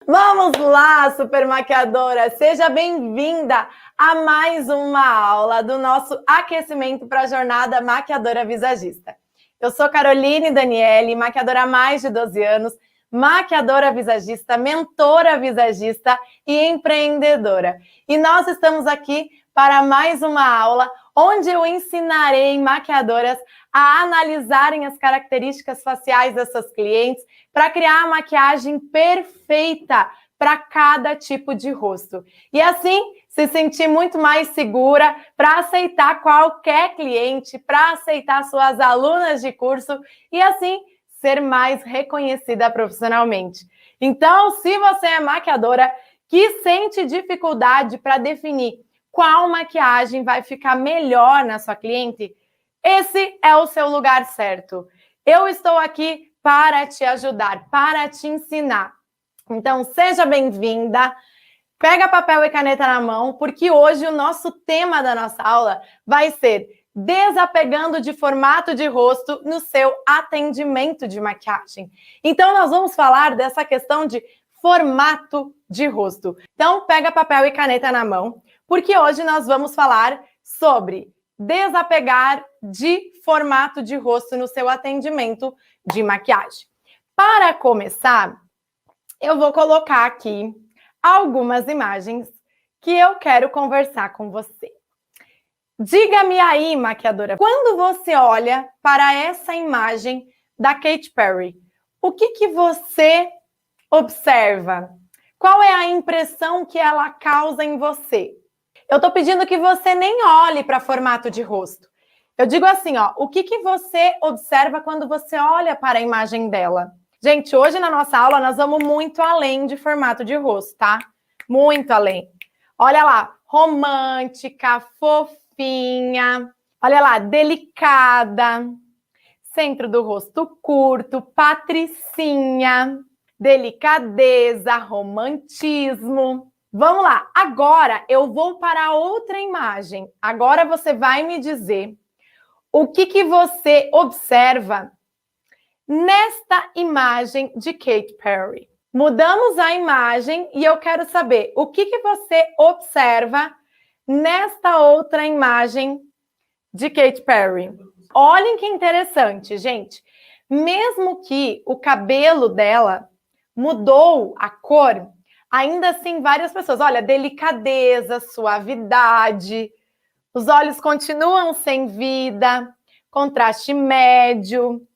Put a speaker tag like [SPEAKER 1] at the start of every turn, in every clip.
[SPEAKER 1] Vamos lá, super maquiadora! Seja bem-vinda a mais uma aula do nosso aquecimento para a jornada maquiadora visagista. Eu sou Caroline Daniele, maquiadora há mais de 12 anos, maquiadora visagista, mentora visagista e empreendedora. E nós estamos aqui para mais uma aula onde eu ensinarei maquiadoras a analisarem as características faciais das suas clientes para criar a maquiagem perfeita para cada tipo de rosto. E assim, se sentir muito mais segura para aceitar qualquer cliente, para aceitar suas alunas de curso e assim ser mais reconhecida profissionalmente. Então, se você é maquiadora que sente dificuldade para definir qual maquiagem vai ficar melhor na sua cliente, esse é o seu lugar certo. Eu estou aqui para te ajudar, para te ensinar. Então, seja bem-vinda. Pega papel e caneta na mão, porque hoje o nosso tema da nossa aula vai ser desapegando de formato de rosto no seu atendimento de maquiagem. Então, nós vamos falar dessa questão de formato de rosto. Então, pega papel e caneta na mão, porque hoje nós vamos falar sobre desapegar de formato de rosto no seu atendimento de maquiagem. Para começar, eu vou colocar aqui algumas imagens que eu quero conversar com você. Diga-me aí, maquiadora, quando você olha para essa imagem da Katy Perry, o que você observa? Qual é a impressão que ela causa em você? Eu estou pedindo que você nem olhe para formato de rosto. Eu digo assim, ó, o que você observa quando você olha para a imagem dela? Gente, hoje na nossa aula nós vamos muito além de formato de rosto, tá? Muito além. Olha lá, romântica, fofinha, olha lá, delicada, centro do rosto curto, patricinha, delicadeza, romantismo. Vamos lá, agora eu vou para outra imagem. Agora você vai me dizer o que você observa nesta imagem de Katy Perry. Mudamos a imagem e eu quero saber o que você observa nesta outra imagem de Katy Perry. Olhem que interessante, gente. Mesmo que o cabelo dela mudou a cor, ainda assim várias pessoas, olha, delicadeza, suavidade, os olhos continuam sem vida, contraste médio,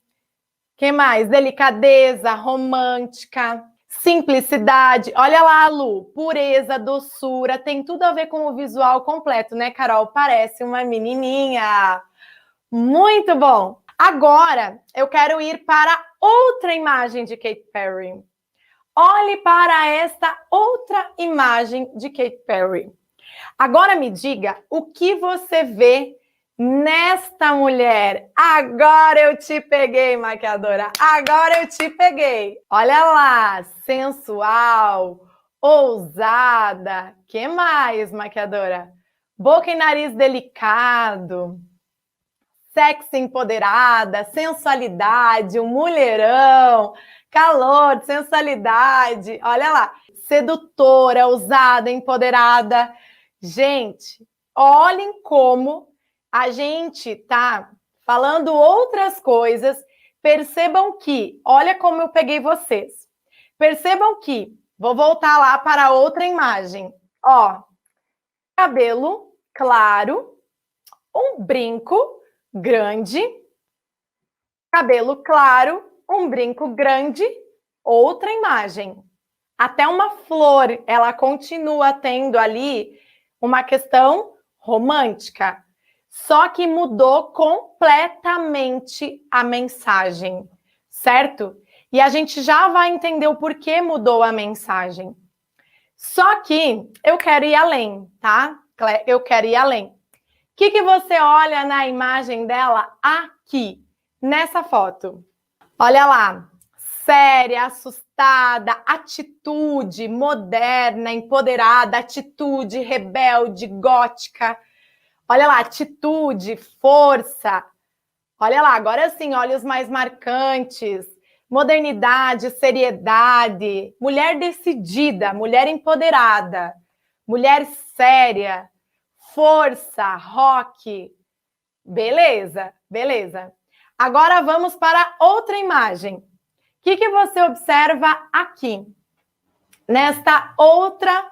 [SPEAKER 1] que mais? Delicadeza, romântica, simplicidade. Olha lá, Lu, pureza, doçura, tem tudo a ver com o visual completo, né, Carol? Parece uma menininha. Muito bom! Agora, eu quero ir para outra imagem de Katy Perry. Olhe para esta outra imagem de Katy Perry. Agora me diga o que você vê nesta mulher. Agora eu te peguei, maquiadora. Agora eu te peguei. Olha lá, sensual, ousada. Que mais, maquiadora? Boca e nariz delicado. Sexy empoderada, sensualidade, um mulherão, calor, sensualidade, olha lá, sedutora, ousada, empoderada. Gente, olhem como a gente tá falando outras coisas, percebam que, olha como eu peguei vocês, percebam que, vou voltar lá para outra imagem, ó, cabelo claro, um brinco grande, cabelo claro, um brinco grande, outra imagem. Até uma flor, ela continua tendo ali uma questão romântica, só que mudou completamente a mensagem, certo? E a gente já vai entender o porquê mudou a mensagem. Só que eu quero ir além, tá? Eu quero ir além. O que você olha na imagem dela aqui, nessa foto? Olha lá, séria, assustada, atitude, moderna, empoderada, atitude, rebelde, gótica. Olha lá, atitude, força. Olha lá, agora sim, olhos mais marcantes, Modernidade, seriedade, mulher decidida, mulher empoderada, mulher séria, força, rock. Beleza, beleza. Agora vamos para outra imagem. O que você observa aqui? Nesta outra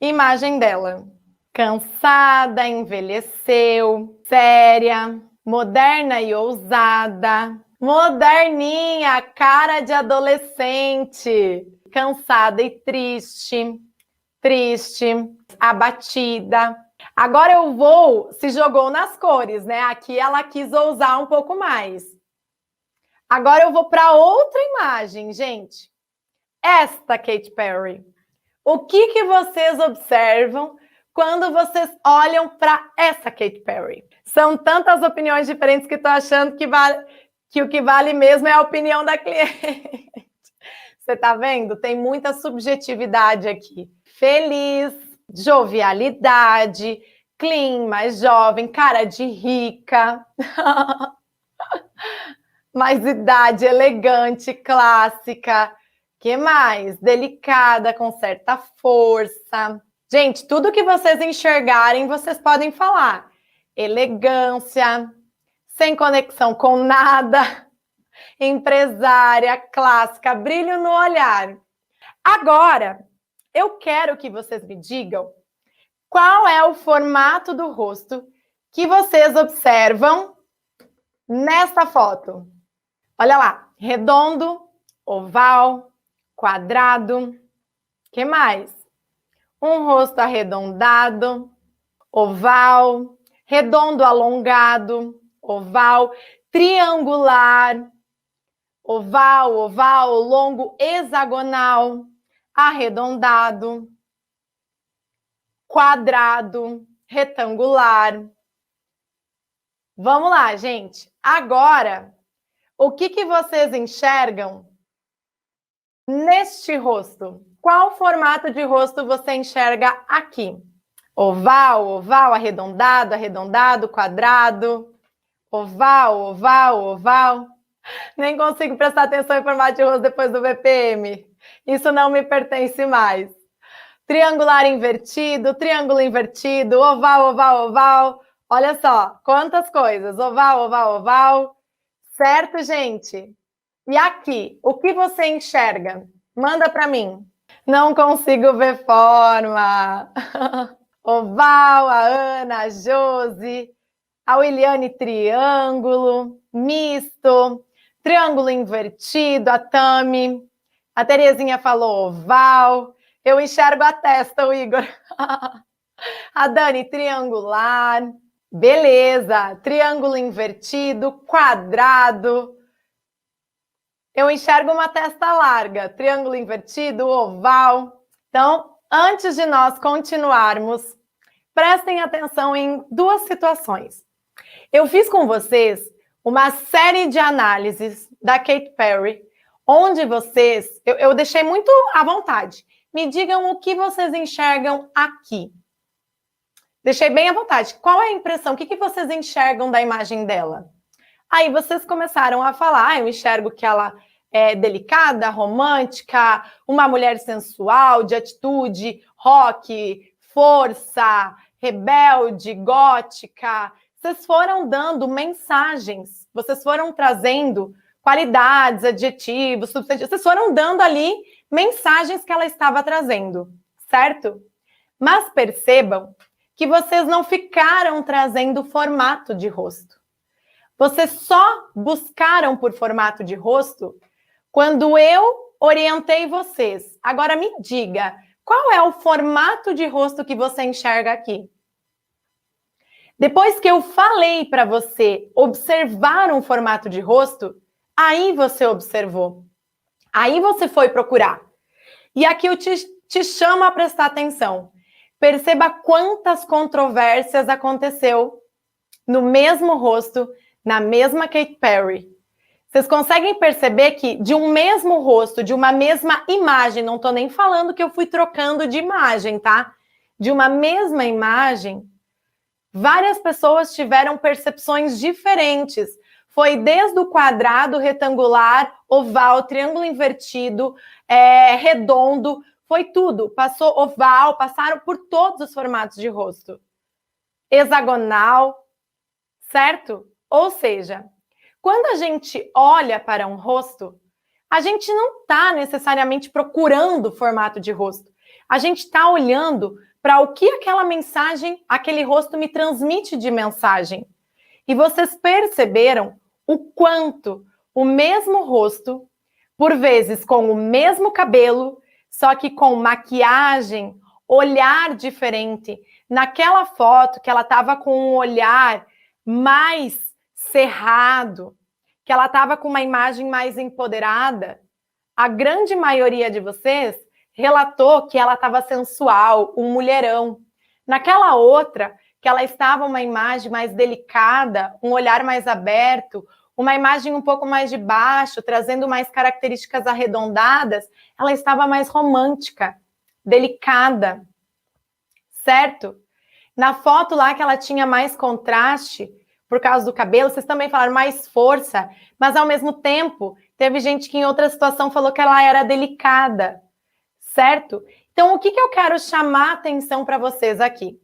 [SPEAKER 1] imagem dela. Cansada, envelheceu, séria, moderna e ousada. Moderninha, cara de adolescente. Cansada e triste, abatida. Agora se jogou nas cores, né? Aqui ela quis ousar um pouco mais. Agora eu vou para outra imagem, gente. Esta Katy Perry. O que vocês observam quando vocês olham para essa Katy Perry? São tantas opiniões diferentes que estou achando que o que vale mesmo é a opinião da cliente. Você tá vendo? Tem muita subjetividade aqui. Feliz, jovialidade, clean, mais jovem, cara de rica, mais idade, elegante, clássica. Que mais? Delicada, com certa força. Gente, tudo que vocês enxergarem, vocês podem falar. Elegância, sem conexão com nada, empresária, clássica, brilho no olhar. Agora, eu quero que vocês me digam qual é o formato do rosto que vocês observam nesta foto. Olha lá, redondo, oval, quadrado. Que mais? Um rosto arredondado, oval, redondo alongado, oval, triangular, oval, longo, hexagonal, arredondado, quadrado, retangular. Vamos lá, gente. Agora, o que vocês enxergam neste rosto? Qual formato de rosto você enxerga aqui? Oval, arredondado, quadrado, oval. Nem consigo prestar atenção em formato de rosto depois do BPM. Isso não me pertence mais. Triangular invertido, triângulo invertido, oval. Olha só, quantas coisas. Oval. Certo, gente? E aqui, o que você enxerga? Manda para mim. Não consigo ver forma. Oval, a Ana, a Josi, a Williane triângulo, misto, triângulo invertido, a Tami, a Terezinha falou oval, eu enxergo a testa, o Igor. A Dani, triangular, beleza, triângulo invertido, quadrado. Eu enxergo uma testa larga, triângulo invertido, oval. Então, antes de nós continuarmos, prestem atenção em duas situações. Eu fiz com vocês uma série de análises da Katy Perry, onde vocês, eu deixei muito à vontade. Me digam o que vocês enxergam aqui. Deixei bem à vontade. Qual é a impressão? O que vocês enxergam da imagem dela? Aí vocês começaram a falar, eu enxergo que ela é delicada, romântica, uma mulher sensual, de atitude, rock, força, rebelde, gótica. Vocês foram dando mensagens, vocês foram trazendo qualidades, adjetivos, substantivos, vocês foram dando ali mensagens que ela estava trazendo, certo? Mas percebam que vocês não ficaram trazendo formato de rosto. Vocês só buscaram por formato de rosto quando eu orientei vocês. Agora me diga, qual é o formato de rosto que você enxerga aqui? Depois que eu falei para você observar um formato de rosto, aí você observou. Aí você foi procurar. E aqui eu te chamo a prestar atenção. Perceba quantas controvérsias aconteceu no mesmo rosto, na mesma Katy Perry. Vocês conseguem perceber que de um mesmo rosto, de uma mesma imagem, não estou nem falando que eu fui trocando de imagem, tá? De uma mesma imagem, várias pessoas tiveram percepções diferentes. Foi desde o quadrado, retangular, oval, triângulo invertido, redondo, foi tudo. Passou oval, passaram por todos os formatos de rosto. Hexagonal, certo? Ou seja, quando a gente olha para um rosto, a gente não está necessariamente procurando o formato de rosto. A gente está olhando para o que aquela mensagem, aquele rosto me transmite de mensagem. E vocês perceberam o quanto o mesmo rosto, por vezes com o mesmo cabelo, só que com maquiagem, olhar diferente. Naquela foto que ela estava com um olhar mais cerrado, que ela estava com uma imagem mais empoderada, a grande maioria de vocês relatou que ela estava sensual, um mulherão. Naquela outra, que ela estava uma imagem mais delicada, um olhar mais aberto, uma imagem um pouco mais de baixo, trazendo mais características arredondadas, ela estava mais romântica, delicada, certo? Na foto lá que ela tinha mais contraste, por causa do cabelo, vocês também falaram mais força, mas ao mesmo tempo, teve gente que em outra situação falou que ela era delicada, certo? Então, o que eu quero chamar a atenção para vocês aqui?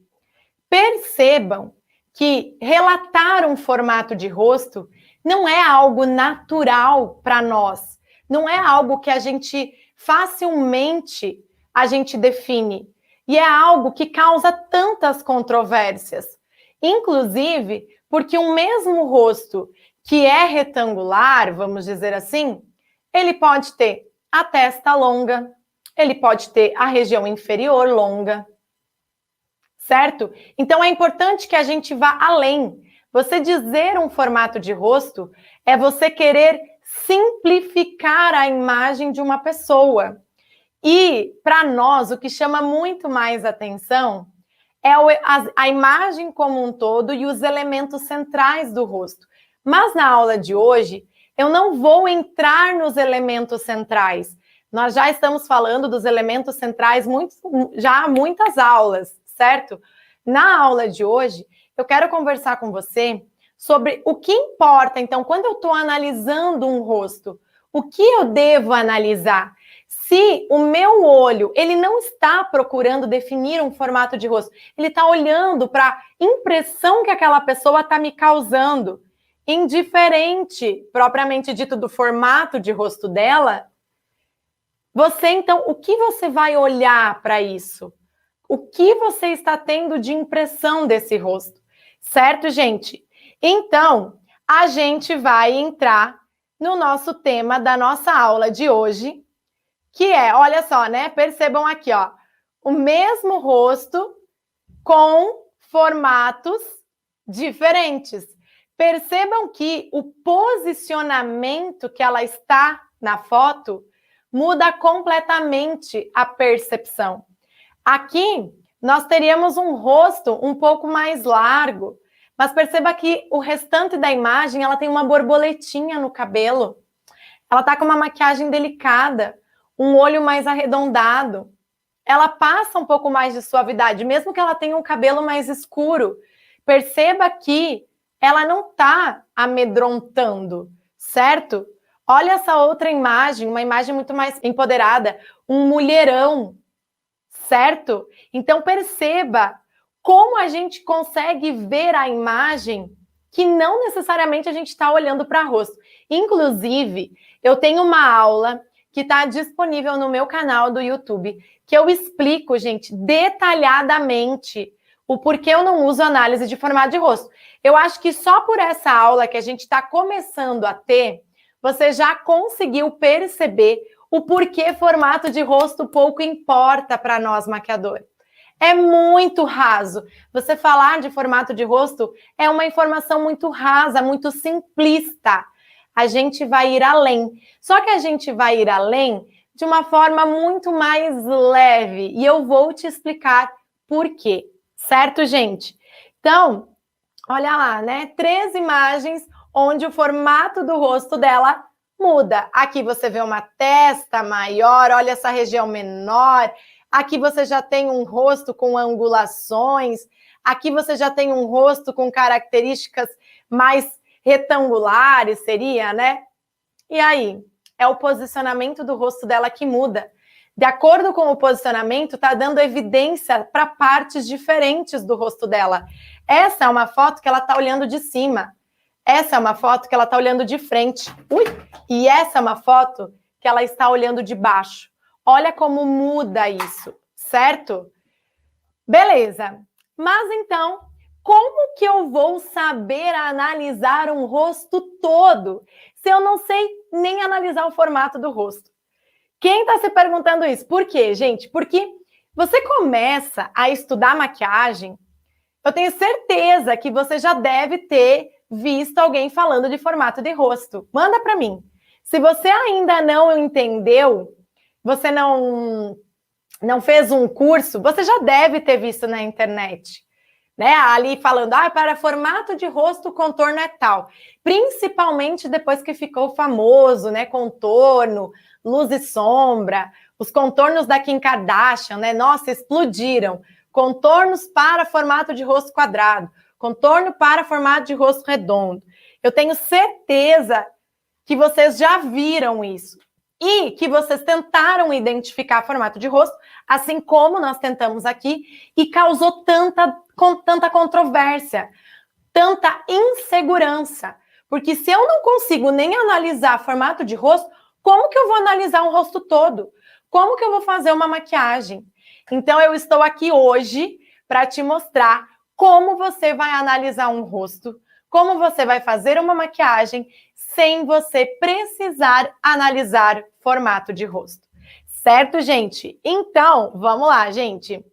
[SPEAKER 1] Percebam que relatar um formato de rosto não é algo natural para nós, não é algo que a gente facilmente a gente define, e é algo que causa tantas controvérsias. Inclusive, porque o mesmo rosto que é retangular, vamos dizer assim, ele pode ter a testa longa, ele pode ter a região inferior longa, certo? Então é importante que a gente vá além. Você dizer um formato de rosto é você querer simplificar a imagem de uma pessoa. E, para nós, o que chama muito mais atenção é a imagem como um todo e os elementos centrais do rosto. Mas na aula de hoje, eu não vou entrar nos elementos centrais. Nós já estamos falando dos elementos centrais já há muitas aulas, certo? Na aula de hoje, eu quero conversar com você sobre o que importa. Então, quando eu estou analisando um rosto, o que eu devo analisar? Se o meu olho, ele não está procurando definir um formato de rosto, ele está olhando para a impressão que aquela pessoa está me causando, indiferente, propriamente dito, do formato de rosto dela, você, então, o que você vai olhar para isso? O que você está tendo de impressão desse rosto? Certo, gente? Então, a gente vai entrar no nosso tema da nossa aula de hoje, que é, olha só, né? Percebam aqui, ó, o mesmo rosto com formatos diferentes. Percebam que o posicionamento que ela está na foto muda completamente a percepção. Aqui, nós teríamos um rosto um pouco mais largo, mas perceba que o restante da imagem, ela tem uma borboletinha no cabelo. Ela tá com uma maquiagem delicada, um olho mais arredondado. Ela passa um pouco mais de suavidade, mesmo que ela tenha um cabelo mais escuro. Perceba que ela não está amedrontando, certo? Olha essa outra imagem, uma imagem muito mais empoderada, um mulherão, certo? Então perceba como a gente consegue ver a imagem que não necessariamente a gente está olhando para o rosto. Inclusive, eu tenho uma aula que está disponível no meu canal do YouTube, que eu explico, gente, detalhadamente o porquê eu não uso análise de formato de rosto. Eu acho que só por essa aula que a gente está começando a ter, você já conseguiu perceber o porquê formato de rosto pouco importa para nós maquiadores. É muito raso. Você falar de formato de rosto é uma informação muito rasa, muito simplista. A gente vai ir além. Só que a gente vai ir além de uma forma muito mais leve. E eu vou te explicar por quê. Certo, gente? Então, olha lá, né? 3 imagens onde o formato do rosto dela muda. Aqui você vê uma testa maior, olha essa região menor. Aqui você já tem um rosto com angulações. Aqui você já tem um rosto com características mais retangulares, seria, né? E aí? É o posicionamento do rosto dela que muda. De acordo com o posicionamento, está dando evidência para partes diferentes do rosto dela. Essa é uma foto que ela está olhando de cima. Essa é uma foto que ela está olhando de frente. Ui! E essa é uma foto que ela está olhando de baixo. Olha como muda isso, certo? Beleza. Mas então, como que eu vou saber analisar um rosto todo se eu não sei nem analisar o formato do rosto? Quem está se perguntando isso? Por quê, gente? Porque você começa a estudar maquiagem, eu tenho certeza que você já deve ter visto alguém falando de formato de rosto. Manda para mim. Se você ainda não entendeu, você não fez um curso, você já deve ter visto na internet, né? Ali falando, para formato de rosto, o contorno é tal. Principalmente depois que ficou famoso, né? Contorno, luz e sombra, os contornos da Kim Kardashian, né? Nossa, explodiram. Contornos para formato de rosto quadrado, contorno para formato de rosto redondo. Eu tenho certeza que vocês já viram isso e que vocês tentaram identificar formato de rosto, assim como nós tentamos aqui, e causou tanta controvérsia, tanta insegurança. Porque se eu não consigo nem analisar formato de rosto, como que eu vou analisar um rosto todo? Como que eu vou fazer uma maquiagem? Então, eu estou aqui hoje para te mostrar como você vai analisar um rosto, como você vai fazer uma maquiagem sem você precisar analisar formato de rosto. Certo, gente? Então, vamos lá, gente.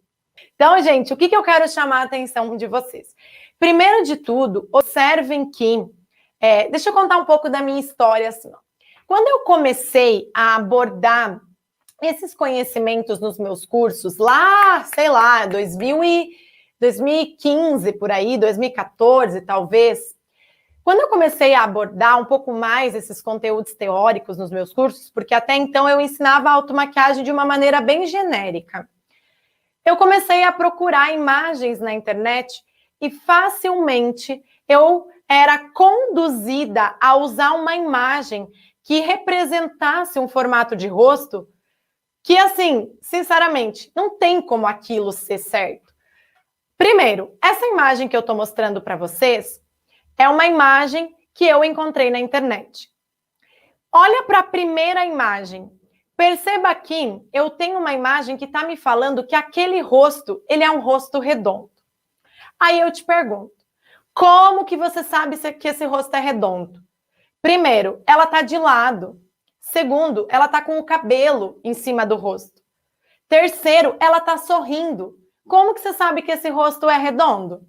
[SPEAKER 1] Então, gente, o que eu quero chamar a atenção de vocês? Primeiro de tudo, observem que... deixa eu contar um pouco da minha história, assim, ó. Quando eu comecei a abordar esses conhecimentos nos meus cursos, lá, sei lá, 2015, por aí, 2014, talvez, quando eu comecei a abordar um pouco mais esses conteúdos teóricos nos meus cursos, porque até então eu ensinava automaquiagem de uma maneira bem genérica, eu comecei a procurar imagens na internet e facilmente eu era conduzida a usar uma imagem que representasse um formato de rosto que, assim, sinceramente, não tem como aquilo ser certo. Primeiro, essa imagem que eu estou mostrando para vocês é uma imagem que eu encontrei na internet. Olha para a primeira imagem. Perceba aqui, eu tenho uma imagem que está me falando que aquele rosto, ele é um rosto redondo. Aí eu te pergunto, como que você sabe que esse rosto é redondo? Primeiro, ela está de lado. Segundo, ela está com o cabelo em cima do rosto. Terceiro, ela está sorrindo. Como que você sabe que esse rosto é redondo?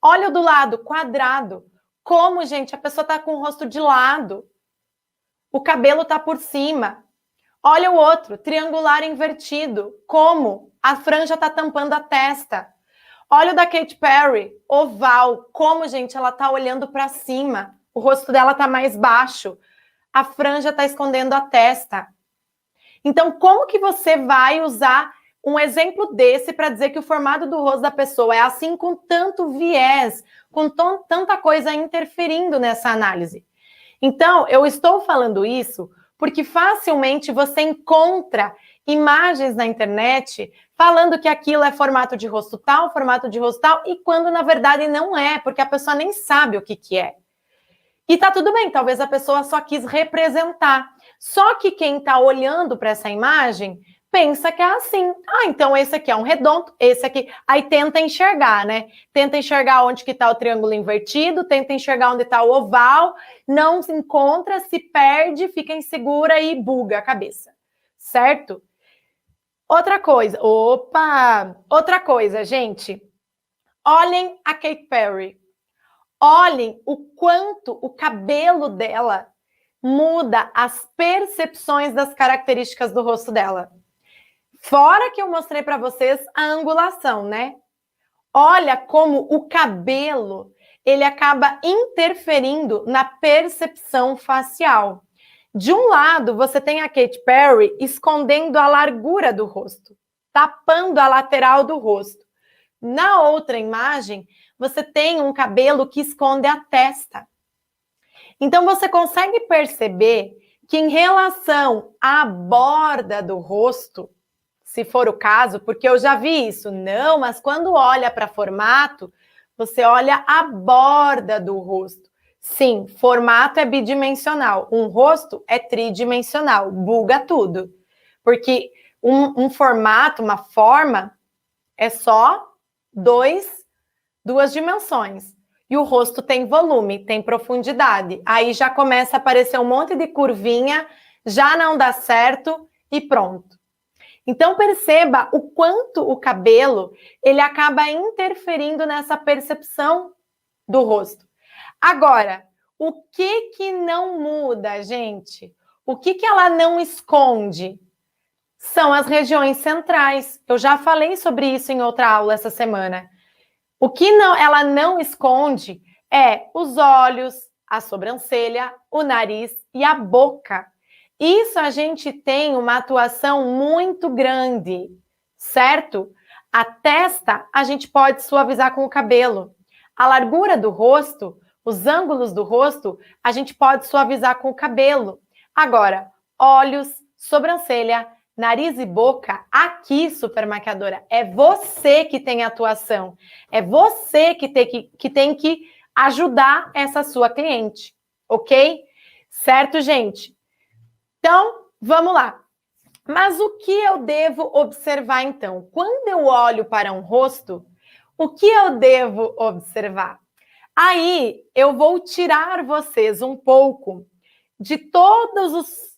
[SPEAKER 1] Olha o do lado, quadrado. Como, gente, a pessoa está com o rosto de lado. O cabelo está por cima. Olha o outro, triangular invertido. Como? A franja está tampando a testa. Olha o da Katy Perry, oval. Como, gente, ela está olhando para cima. O rosto dela está mais baixo. A franja está escondendo a testa. Então, como que você vai usar um exemplo desse para dizer que o formato do rosto da pessoa é assim, com tanto viés, com tanta coisa interferindo nessa análise? Então, eu estou falando isso porque facilmente você encontra imagens na internet falando que aquilo é formato de rosto tal, e quando na verdade não é, porque a pessoa nem sabe o que é. E tá tudo bem, talvez a pessoa só quis representar. Só que quem está olhando para essa imagem pensa que é assim. Então esse aqui é um redondo, esse aqui... Aí tenta enxergar, né? Tenta enxergar onde que está o triângulo invertido, tenta enxergar onde está o oval, não se encontra, se perde, fica insegura e buga a cabeça. Certo? Outra coisa. Outra coisa, gente. Olhem a Katy Perry. Olhem o quanto o cabelo dela muda as percepções das características do rosto dela. Fora que eu mostrei para vocês a angulação, né? Olha como o cabelo, ele acaba interferindo na percepção facial. De um lado, você tem a Katy Perry escondendo a largura do rosto, tapando a lateral do rosto. Na outra imagem, você tem um cabelo que esconde a testa. Então, você consegue perceber que em relação à borda do rosto, se for o caso, porque eu já vi isso, não, mas quando olha para formato, você olha a borda do rosto. Sim, formato é bidimensional, um rosto é tridimensional, buga tudo. Porque um formato, uma forma, é só duas dimensões. E o rosto tem volume, tem profundidade. Aí já começa a aparecer um monte de curvinha, já não dá certo e pronto. Então perceba o quanto o cabelo ele acaba interferindo nessa percepção do rosto. Agora, o que não muda, gente? O que ela não esconde? São as regiões centrais. Eu já falei sobre isso em outra aula essa semana. O que ela não esconde é os olhos, a sobrancelha, o nariz e a boca. Isso a gente tem uma atuação muito grande, certo? A testa a gente pode suavizar com o cabelo. A largura do rosto, os ângulos do rosto, a gente pode suavizar com o cabelo. Agora, olhos, sobrancelha, nariz e boca, aqui, super maquiadora, é você que tem atuação. É você que tem que ajudar essa sua cliente, ok? Certo, gente? Então, vamos lá. Mas o que eu devo observar, então? Quando eu olho para um rosto, o que eu devo observar? Aí, eu vou tirar vocês um pouco de todos os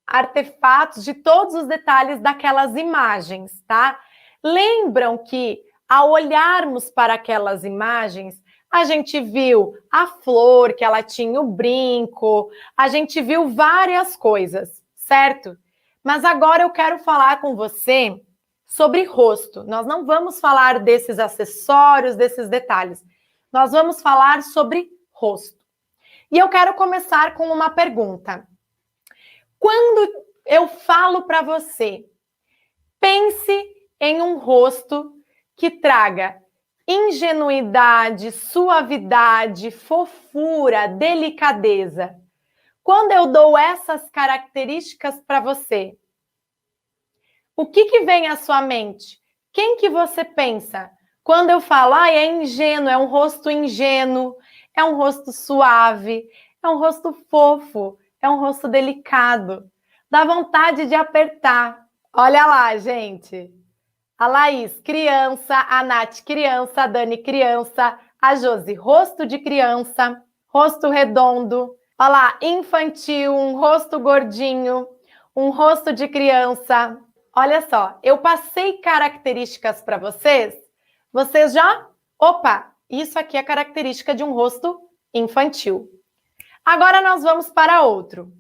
[SPEAKER 1] artefatos, de todos os detalhes daquelas imagens, tá? Lembram que, ao olharmos para aquelas imagens, a gente viu a flor, que ela tinha o brinco, a gente viu várias coisas, certo? Mas agora eu quero falar com você sobre rosto. Nós não vamos falar desses acessórios, desses detalhes. Nós vamos falar sobre rosto. E eu quero começar com uma pergunta. Quando eu falo para você, pense em um rosto que traga ingenuidade, suavidade, fofura, delicadeza. Quando eu dou essas características para você, o que vem à sua mente? Quem que você pensa? Quando eu falo, é ingênuo, é um rosto ingênuo, é um rosto suave, é um rosto fofo, é um rosto delicado. Dá vontade de apertar. Olha lá, gente. A Laís, criança. A Nath, criança. A Dani, criança. A Josi, rosto de criança. Rosto redondo. Olha lá, infantil, um rosto gordinho. Um rosto de criança. Olha só, eu passei características para vocês. Vocês já... Opa, isso aqui é característica de um rosto infantil. Agora nós vamos para outro.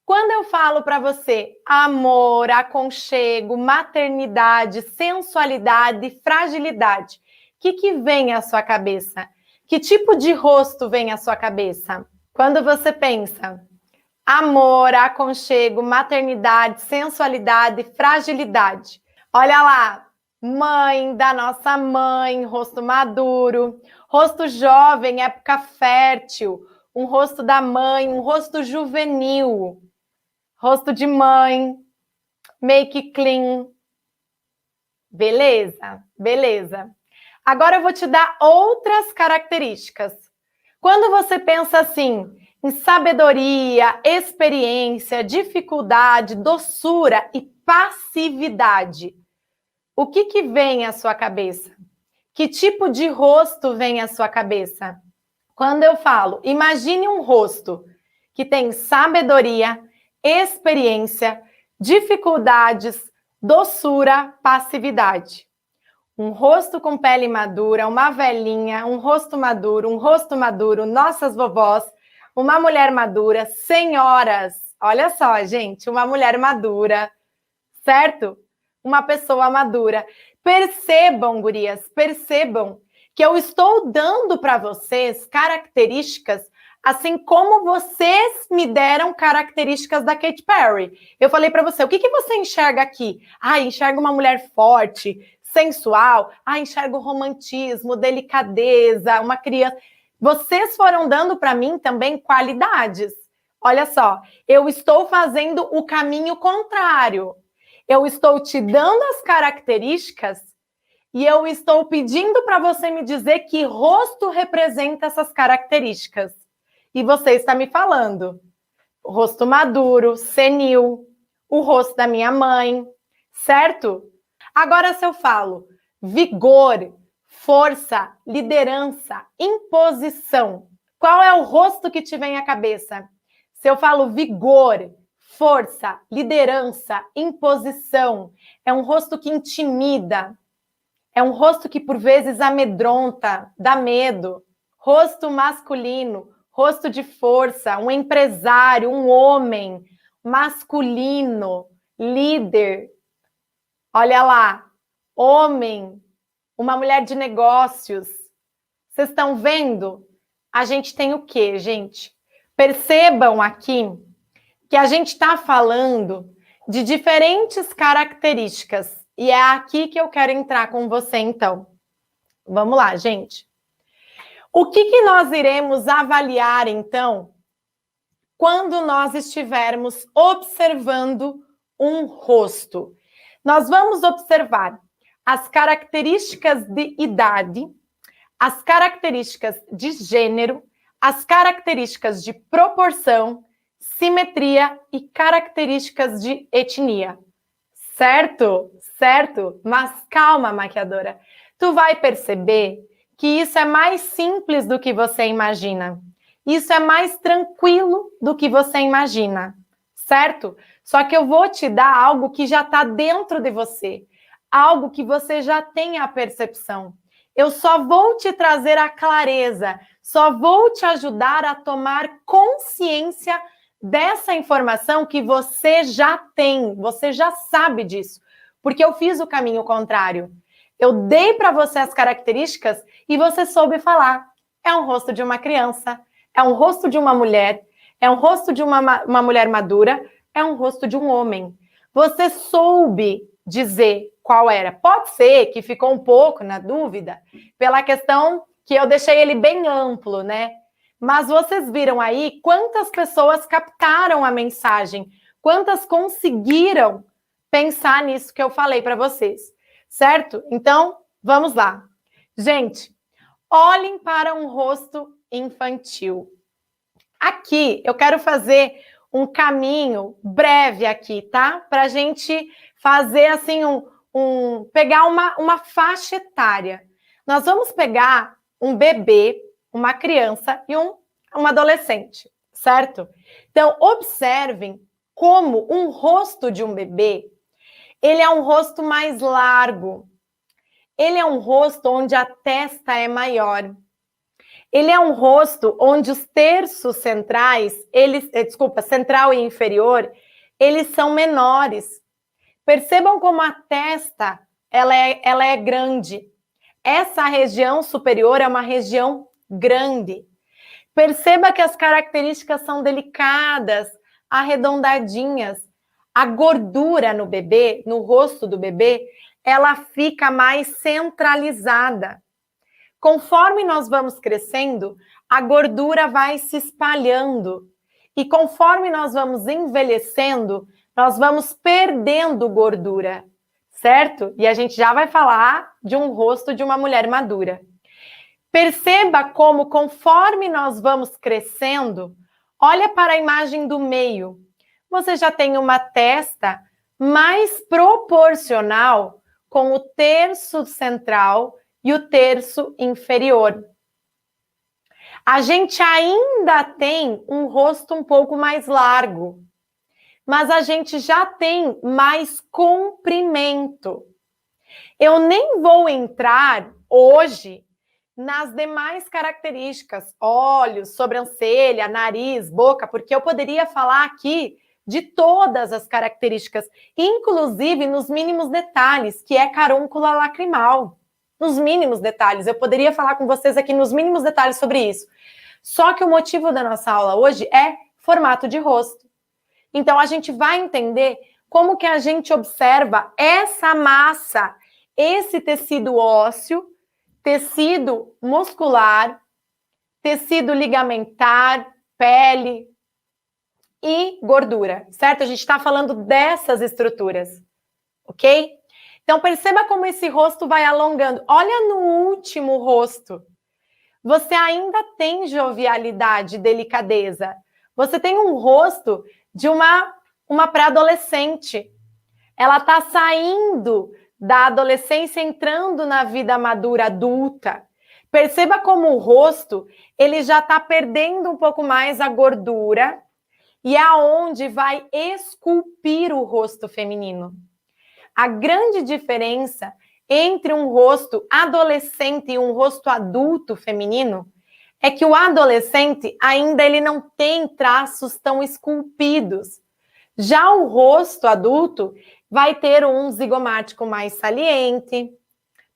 [SPEAKER 1] Quando eu falo para você amor, aconchego, maternidade, sensualidade, fragilidade, o que vem à sua cabeça? Que tipo de rosto vem à sua cabeça? Quando você pensa amor, aconchego, maternidade, sensualidade, fragilidade. Olha lá, mãe da nossa mãe, rosto maduro, rosto jovem, época fértil, um rosto da mãe, um rosto juvenil, rosto de mãe, make clean. Beleza? Beleza. Agora eu vou te dar outras características. Quando você pensa assim, em sabedoria, experiência, dificuldade, doçura e passividade, o que vem à sua cabeça? Que tipo de rosto vem à sua cabeça? Quando eu falo, imagine um rosto que tem sabedoria, experiência, dificuldades, doçura, passividade. Um rosto com pele madura, uma velhinha, um rosto maduro, nossas vovós, uma mulher madura, senhoras. Olha só, gente, uma mulher madura, certo? Uma pessoa madura. Percebam, gurias, percebam que eu estou dando para vocês características assim como vocês me deram características da Katy Perry. Eu falei para você, o que você enxerga aqui? Enxerga uma mulher forte, sensual. Enxergo romantismo, delicadeza, uma criança. Vocês foram dando para mim também qualidades. Olha só, eu estou fazendo o caminho contrário. Eu estou te dando as características e eu estou pedindo para você me dizer que rosto representa essas características. E você está me falando. O rosto maduro, senil, o rosto da minha mãe, certo? Agora, se eu falo vigor, força, liderança, imposição, qual é o rosto que te vem à cabeça? Se eu falo vigor, força, liderança, imposição, é um rosto que intimida, é um rosto que por vezes amedronta, dá medo. Rosto masculino, rosto de força, um empresário, um homem masculino, líder. Olha lá, homem, uma mulher de negócios. Vocês estão vendo? A gente tem o quê, gente? Percebam aqui que a gente está falando de diferentes características. E é aqui que eu quero entrar com você, então. Vamos lá, gente. O que nós iremos avaliar, então, quando nós estivermos observando um rosto? Nós vamos observar as características de idade, as características de gênero, as características de proporção, simetria e características de etnia. Certo? Certo? Mas calma, maquiadora. Tu vai perceber que isso é mais simples do que você imagina. Isso é mais tranquilo do que você imagina. Certo? Só que eu vou te dar algo que já está dentro de você. Algo que você já tem a percepção. Eu só vou te trazer a clareza. Só vou te ajudar a tomar consciência dessa informação que você já tem, você já sabe disso, porque eu fiz o caminho contrário. Eu dei para você as características e você soube falar. É um rosto de uma criança, é um rosto de uma mulher, é um rosto de uma mulher madura, é um rosto de um homem. Você soube dizer qual era. Pode ser que ficou um pouco na dúvida pela questão que eu deixei ele bem amplo, né? Mas vocês viram aí quantas pessoas captaram a mensagem, quantas conseguiram pensar nisso que eu falei para vocês, certo? Então, vamos lá. Gente, olhem para um rosto infantil. Aqui, eu quero fazer um caminho breve aqui, tá? Para a gente fazer assim, pegar uma faixa etária. Nós vamos pegar um bebê, uma criança e um adolescente, certo? Então, observem como um rosto de um bebê, ele é um rosto mais largo. Ele é um rosto onde a testa é maior. Ele é um rosto onde os terços centrais, central e inferior, eles são menores. Percebam como a testa, ela é grande. Essa região superior é uma região grande. Perceba que as características são delicadas, arredondadinhas. A gordura no bebê, no rosto do bebê, ela fica mais centralizada. Conforme nós vamos crescendo, a gordura vai se espalhando. E conforme nós vamos envelhecendo, nós vamos perdendo gordura, certo? E a gente já vai falar de um rosto de uma mulher madura. Perceba como, conforme nós vamos crescendo, olha para a imagem do meio. Você já tem uma testa mais proporcional com o terço central e o terço inferior. A gente ainda tem um rosto um pouco mais largo, mas a gente já tem mais comprimento. Eu nem vou entrar hoje nas demais características, olhos, sobrancelha, nariz, boca, porque eu poderia falar aqui de todas as características, inclusive nos mínimos detalhes, que é carúncula lacrimal. Nos mínimos detalhes, eu poderia falar com vocês aqui nos mínimos detalhes sobre isso. Só que o motivo da nossa aula hoje é formato de rosto. Então, a gente vai entender como que a gente observa essa massa, esse tecido ósseo, tecido muscular, tecido ligamentar, pele e gordura, certo? A gente está falando dessas estruturas, ok? Então, perceba como esse rosto vai alongando. Olha no último rosto. Você ainda tem jovialidade, delicadeza. Você tem um rosto de uma pré-adolescente. Ela está saindo da adolescência, entrando na vida madura, adulta. Perceba como o rosto, ele já está perdendo um pouco mais a gordura e é aonde vai esculpir o rosto feminino. A grande diferença entre um rosto adolescente e um rosto adulto feminino é que o adolescente ainda ele não tem traços tão esculpidos. Já o rosto adulto vai ter um zigomático mais saliente,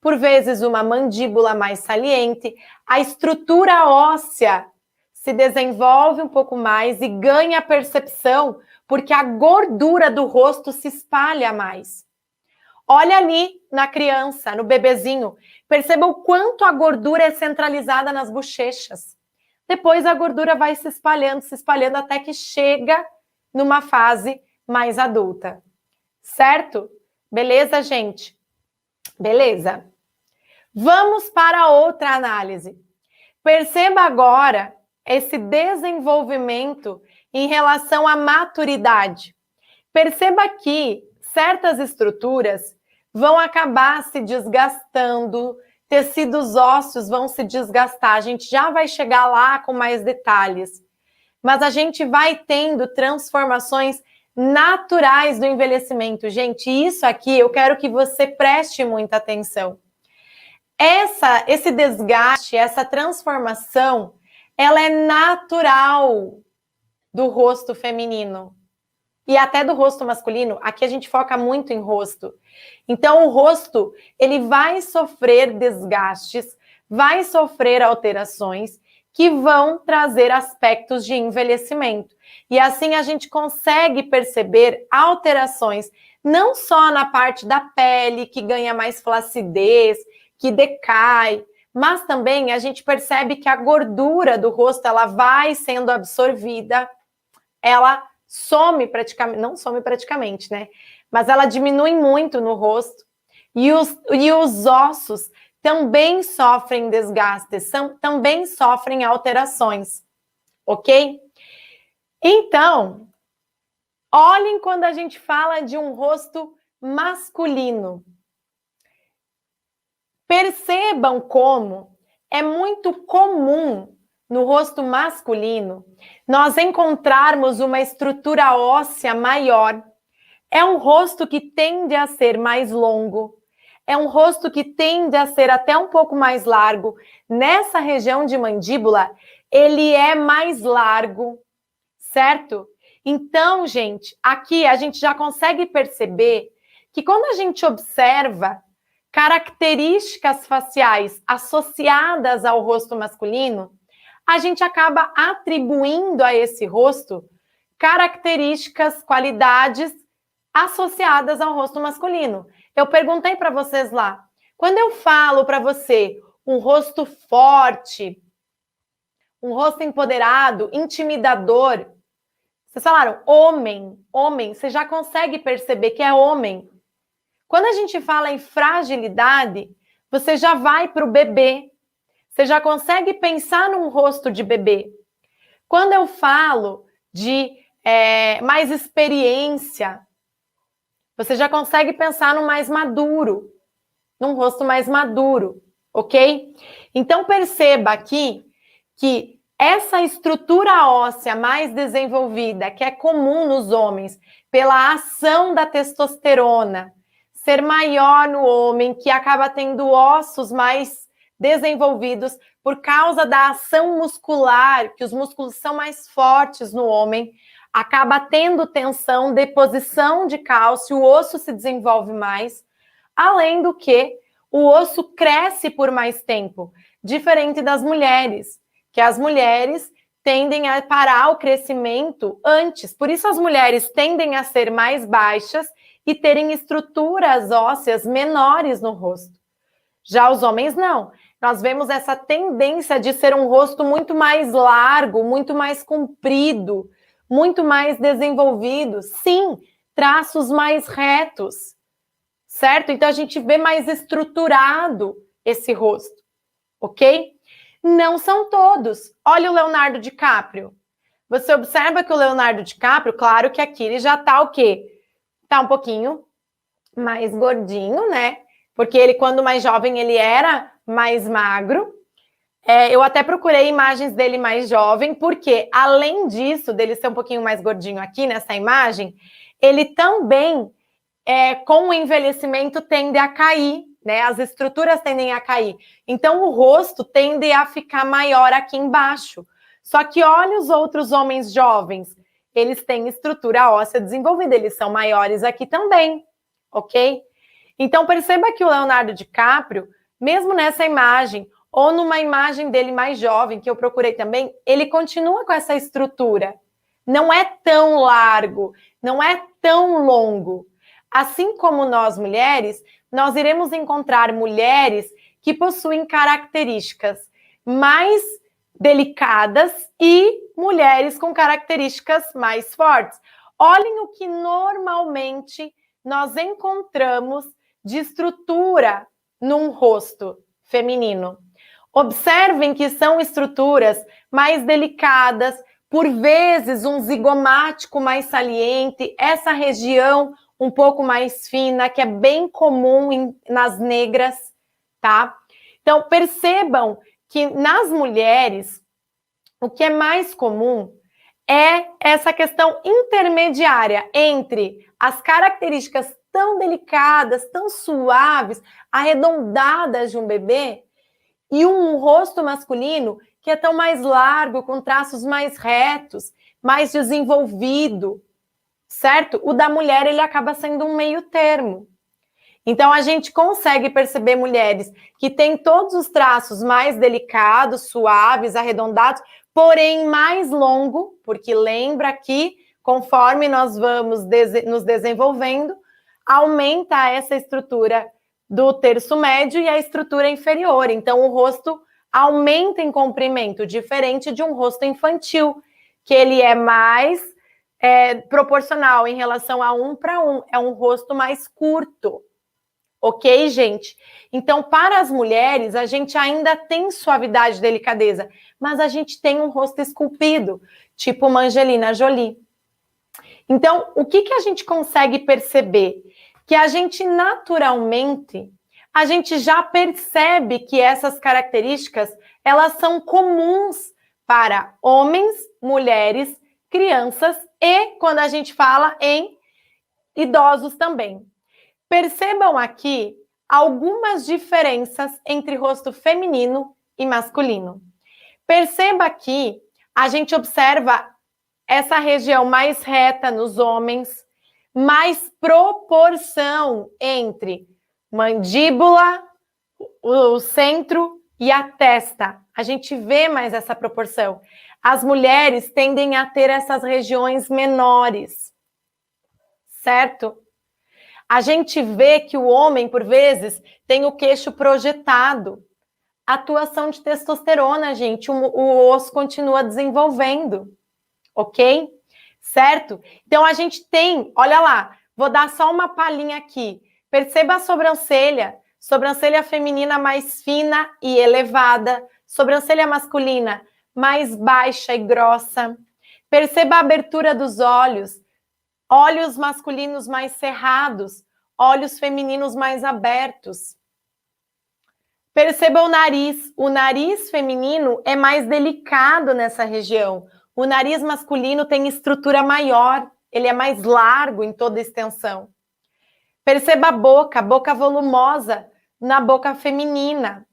[SPEAKER 1] por vezes uma mandíbula mais saliente, a estrutura óssea se desenvolve um pouco mais e ganha percepção, porque a gordura do rosto se espalha mais. Olha ali na criança, no bebezinho, perceba o quanto a gordura é centralizada nas bochechas. Depois a gordura vai se espalhando até que chega numa fase mais adulta. Certo? Beleza, gente? Beleza. Vamos para outra análise. Perceba agora esse desenvolvimento em relação à maturidade. Perceba que certas estruturas vão acabar se desgastando, tecidos ósseos vão se desgastar. A gente já vai chegar lá com mais detalhes. Mas a gente vai tendo transformações naturais do envelhecimento. Gente, isso aqui eu quero que você preste muita atenção. Esse desgaste, essa transformação, ela é natural do rosto feminino e até do rosto masculino. Aqui a gente foca muito em rosto. Então, o rosto, ele vai sofrer desgastes, vai sofrer alterações que vão trazer aspectos de envelhecimento. E assim a gente consegue perceber alterações, não só na parte da pele, que ganha mais flacidez, que decai, mas também a gente percebe que a gordura do rosto, ela vai sendo absorvida, ela some praticamente, não some praticamente, né? Mas ela diminui muito no rosto, e os ossos também sofrem desgastes, também sofrem alterações, ok? Então, olhem quando a gente fala de um rosto masculino. Percebam como é muito comum no rosto masculino nós encontrarmos uma estrutura óssea maior. É um rosto que tende a ser mais longo, é um rosto que tende a ser até um pouco mais largo. Nessa região de mandíbula, ele é mais largo, certo? Então, gente, aqui a gente já consegue perceber que quando a gente observa características faciais associadas ao rosto masculino, a gente acaba atribuindo a esse rosto características, qualidades associadas ao rosto masculino. Eu perguntei para vocês lá, quando eu falo para você um rosto forte, um rosto empoderado, intimidador, vocês falaram homem, você já consegue perceber que é homem. Quando a gente fala em fragilidade, você já vai para o bebê. Você já consegue pensar num rosto de bebê. Quando eu falo de mais experiência, você já consegue pensar no mais maduro, num rosto mais maduro, ok? Então, perceba aqui que essa estrutura óssea mais desenvolvida, que é comum nos homens, pela ação da testosterona, ser maior no homem, que acaba tendo ossos mais desenvolvidos por causa da ação muscular, que os músculos são mais fortes no homem, acaba tendo tensão, deposição de cálcio, o osso se desenvolve mais, além do que o osso cresce por mais tempo, diferente das mulheres, que as mulheres tendem a parar o crescimento antes, por isso as mulheres tendem a ser mais baixas e terem estruturas ósseas menores no rosto. Já os homens não. nós vemos essa tendência de ser um rosto muito mais largo, muito mais comprido, muito mais desenvolvido. Sim, traços mais retos, certo? Então, a gente vê mais estruturado esse rosto, ok? Não são todos. Olha o Leonardo DiCaprio. Você observa que o Leonardo DiCaprio, claro que aqui ele já tá o quê? Tá um pouquinho mais gordinho, né? Porque ele, quando mais jovem, ele era mais magro. Eu até procurei imagens dele mais jovem, porque, além disso, dele ser um pouquinho mais gordinho aqui nessa imagem, ele também, com o envelhecimento, tende a cair, né? As estruturas tendem a cair. Então, o rosto tende a ficar maior aqui embaixo. Só que olha os outros homens jovens, eles têm estrutura óssea desenvolvida, eles são maiores aqui também, ok? Então, perceba que o Leonardo DiCaprio, mesmo nessa imagem, ou numa imagem dele mais jovem, que eu procurei também, ele continua com essa estrutura. Não é tão largo, não é tão longo. Assim como nós mulheres, nós iremos encontrar mulheres que possuem características mais delicadas e mulheres com características mais fortes. Olhem o que normalmente nós encontramos de estrutura num rosto feminino. Observem que são estruturas mais delicadas, por vezes um zigomático mais saliente, essa região um pouco mais fina, que é bem comum nas negras, tá? Então, percebam que nas mulheres, o que é mais comum é essa questão intermediária entre as características tão delicadas, tão suaves, arredondadas de um bebê, e um rosto masculino que é tão mais largo, com traços mais retos, mais desenvolvido, certo? O da mulher, ele acaba sendo um meio termo. Então, a gente consegue perceber mulheres que têm todos os traços mais delicados, suaves, arredondados, porém mais longo, porque lembra que, conforme nós vamos nos desenvolvendo, aumenta essa estrutura do terço médio e a estrutura inferior. Então, o rosto aumenta em comprimento, diferente de um rosto infantil, que ele é mais proporcional em relação a 1 para 1. É um rosto mais curto. Ok, gente? Então, para as mulheres, a gente ainda tem suavidade e delicadeza, mas a gente tem um rosto esculpido, tipo uma Angelina Jolie. Então, o que a gente consegue perceber? Que a gente naturalmente, a gente já percebe que essas características, elas são comuns para homens, mulheres, crianças e, quando a gente fala em idosos também. Percebam aqui algumas diferenças entre rosto feminino e masculino. Perceba que a gente observa essa região mais reta nos homens, mais proporção entre mandíbula, o centro e a testa. A gente vê mais essa proporção. As mulheres tendem a ter essas regiões menores, certo? A gente vê que o homem, por vezes, tem o queixo projetado. Atuação de testosterona, gente, o osso continua desenvolvendo, ok? Certo? Então, a gente tem, olha lá, vou dar só uma palhinha aqui. Perceba a sobrancelha feminina mais fina e elevada, sobrancelha masculina mais baixa e grossa. Perceba a abertura dos olhos, olhos masculinos mais cerrados, olhos femininos mais abertos. Perceba o nariz feminino é mais delicado nessa região. O nariz masculino tem estrutura maior, ele é mais largo em toda a extensão. Perceba a boca volumosa na boca feminina,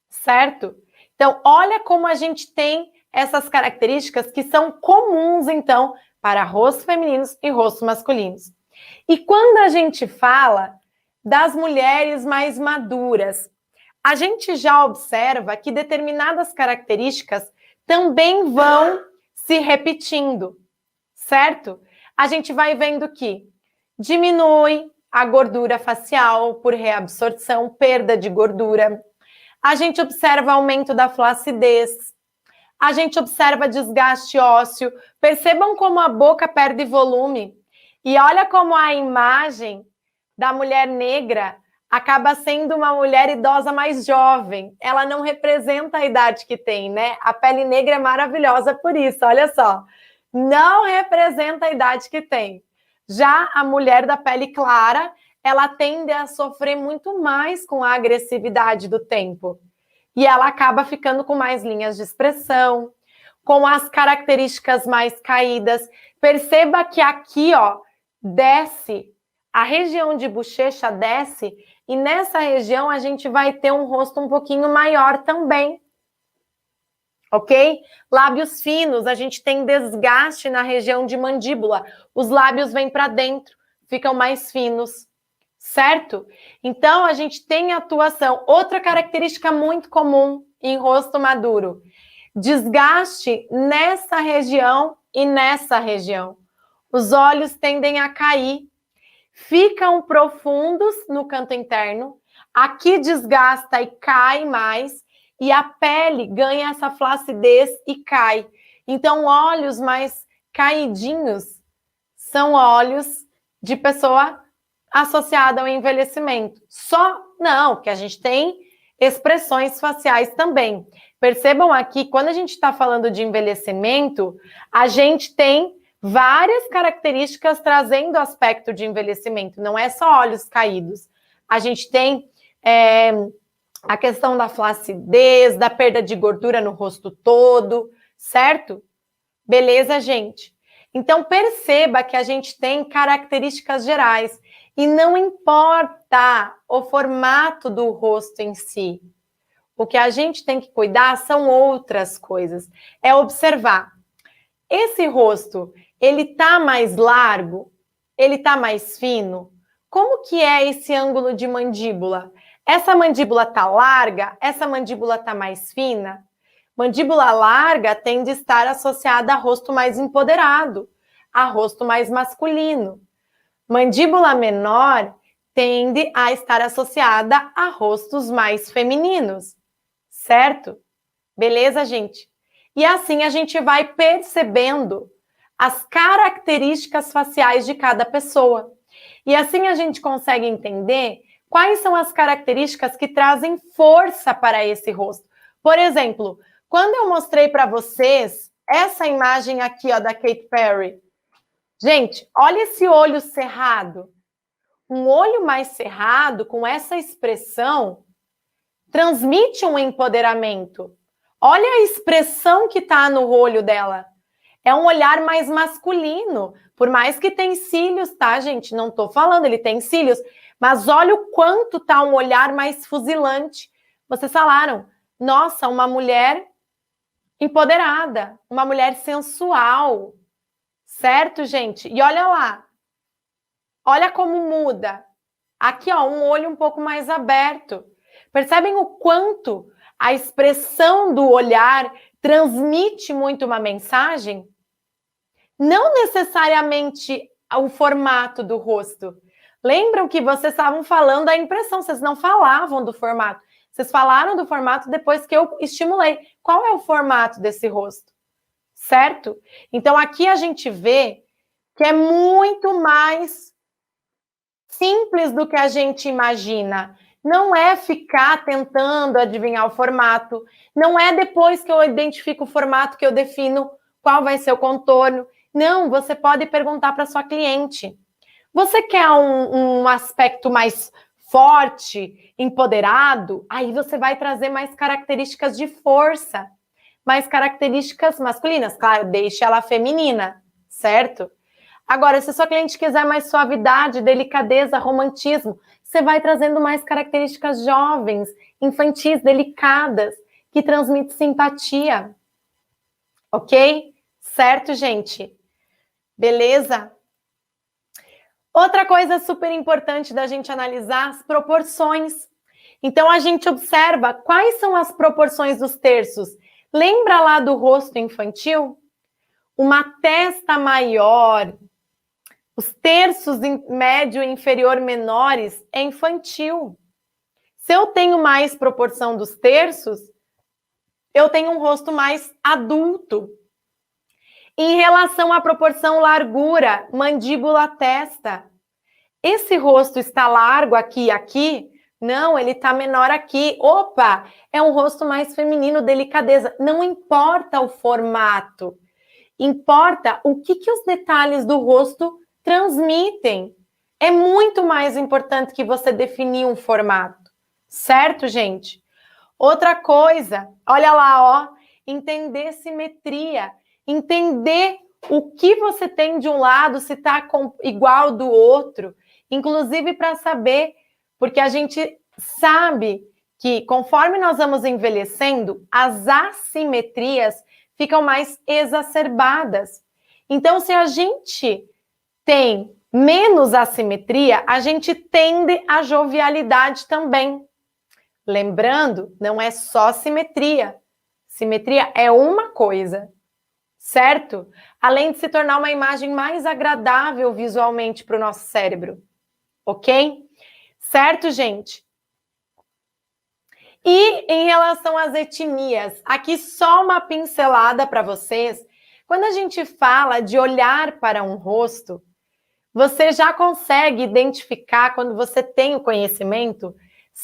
[SPEAKER 1] certo? Então, olha como a gente tem essas características que são comuns, então, para rostos femininos e rostos masculinos. E quando a gente fala das mulheres mais maduras, a gente já observa que determinadas características também vão se repetindo, certo? A gente vai vendo que diminui a gordura facial por reabsorção, perda de gordura. A gente observa aumento da flacidez. A gente observa desgaste ósseo. Percebam como a boca perde volume. E olha como a imagem da mulher negra acaba sendo uma mulher idosa mais jovem. Ela não representa a idade que tem, né? A pele negra é maravilhosa por isso, olha só. Não representa a idade que tem. Já a mulher da pele clara, ela tende a sofrer muito mais com a agressividade do tempo. E ela acaba ficando com mais linhas de expressão, com as características mais caídas. Perceba que aqui, ó, desce, a região de bochecha desce, e nessa região a gente vai ter um rosto um pouquinho maior também. Ok? Lábios finos, a gente tem desgaste na região de mandíbula. Os lábios vêm para dentro, ficam mais finos, certo? Então, a gente tem atuação. Outra característica muito comum em rosto maduro: desgaste nessa região e nessa região. Os olhos tendem a cair, ficam profundos no canto interno, aqui desgasta e cai mais, e a pele ganha essa flacidez e cai. Então, olhos mais caidinhos são olhos de pessoa associada ao envelhecimento. Só não, porque a gente tem expressões faciais também. Percebam aqui, quando a gente está falando de envelhecimento, a gente tem várias características trazendo aspecto de envelhecimento. Não é só olhos caídos. A gente tem a questão da flacidez, da perda de gordura no rosto todo, certo? Beleza, gente? Então, perceba que a gente tem características gerais e não importa o formato do rosto em si. O que a gente tem que cuidar são outras coisas. É observar. Esse rosto, ele tá mais largo? Ele tá mais fino? Como que é esse ângulo de mandíbula? Essa mandíbula tá larga? Essa mandíbula tá mais fina? Mandíbula larga tende a estar associada a rosto mais empoderado, a rosto mais masculino. Mandíbula menor tende a estar associada a rostos mais femininos, certo? Beleza, gente? E assim a gente vai percebendo as características faciais de cada pessoa. E assim a gente consegue entender quais são as características que trazem força para esse rosto. Por exemplo, quando eu mostrei para vocês essa imagem aqui, ó, da Katy Perry, gente, olha esse olho cerrado. Um olho mais cerrado, com essa expressão, transmite um empoderamento. Olha a expressão que está no olho dela. É um olhar mais masculino, por mais que tem cílios, tá, gente? Não estou falando, ele tem cílios, mas olha o quanto tá um olhar mais fuzilante. Vocês falaram, nossa, uma mulher empoderada, uma mulher sensual, certo, gente? E olha lá, olha como muda. Aqui, ó, um olho um pouco mais aberto. Percebem o quanto a expressão do olhar transmite muito uma mensagem? Não necessariamente o formato do rosto. Lembram que vocês estavam falando da impressão, vocês não falavam do formato. Vocês falaram do formato depois que eu estimulei. Qual é o formato desse rosto? Certo? Então, aqui a gente vê que é muito mais simples do que a gente imagina. Não é ficar tentando adivinhar o formato. Não é depois que eu identifico o formato que eu defino qual vai ser o contorno. Não, você pode perguntar para sua cliente. Você quer um aspecto mais forte, empoderado? Aí você vai trazer mais características de força, mais características masculinas. Claro, deixe ela feminina, certo? Agora, se sua cliente quiser mais suavidade, delicadeza, romantismo, você vai trazendo mais características jovens, infantis, delicadas, que transmitem simpatia. Ok? Certo, gente? Beleza? Outra coisa super importante da gente analisar, as proporções. Então, a gente observa quais são as proporções dos terços. Lembra lá do rosto infantil? Uma testa maior, os terços médio e inferior menores é infantil. Se eu tenho mais proporção dos terços, eu tenho um rosto mais adulto. Em relação à proporção largura, mandíbula, testa, esse rosto está largo aqui e aqui? Não, ele está menor aqui. Opa, é um rosto mais feminino, delicadeza. Não importa o formato, importa o que os detalhes do rosto transmitem. É muito mais importante que você definir um formato, certo, gente? Outra coisa, olha lá, ó, entender simetria, entender o que você tem de um lado, se está igual do outro, inclusive para saber, porque a gente sabe que conforme nós vamos envelhecendo, as assimetrias ficam mais exacerbadas. Então, se a gente tem menos assimetria, a gente tende à jovialidade também. Lembrando, não é só simetria. Simetria é uma coisa, certo? Além de se tornar uma imagem mais agradável visualmente para o nosso cérebro. Ok? Certo, gente? E em relação às etnias, aqui só uma pincelada para vocês. Quando a gente fala de olhar para um rosto, você já consegue identificar, quando você tem o conhecimento,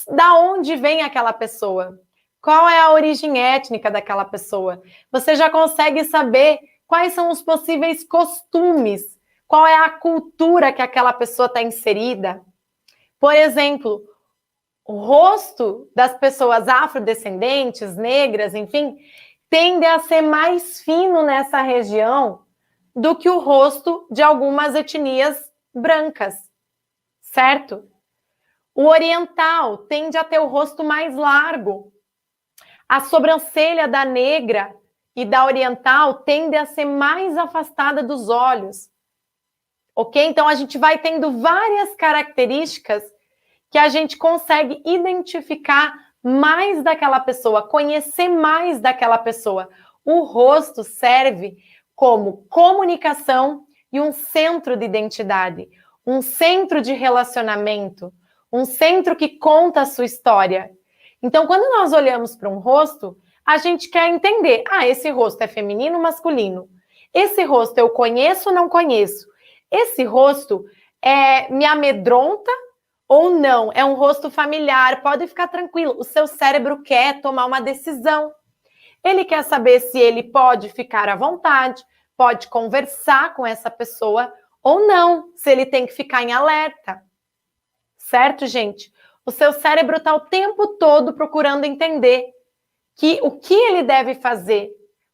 [SPEAKER 1] da onde vem aquela pessoa, qual é a origem étnica daquela pessoa. Você já consegue saber quais são os possíveis costumes, qual é a cultura que aquela pessoa está inserida. Por exemplo, o rosto das pessoas afrodescendentes, negras, enfim, tende a ser mais fino nessa região do que o rosto de algumas etnias brancas, certo? O oriental tende a ter o rosto mais largo. A sobrancelha da negra e da oriental tende a ser mais afastada dos olhos. Ok? Então, a gente vai tendo várias características que a gente consegue identificar mais daquela pessoa, conhecer mais daquela pessoa. O rosto serve como comunicação e um centro de identidade, um centro de relacionamento, um centro que conta a sua história. Então, quando nós olhamos para um rosto, a gente quer entender, esse rosto é feminino ou masculino? Esse rosto eu conheço ou não conheço? Esse rosto me amedronta ou não? É um rosto familiar, pode ficar tranquilo, o seu cérebro quer tomar uma decisão. Ele quer saber se ele pode ficar à vontade, pode conversar com essa pessoa ou não, se ele tem que ficar em alerta. Certo, gente? O seu cérebro está o tempo todo procurando entender o que ele deve fazer,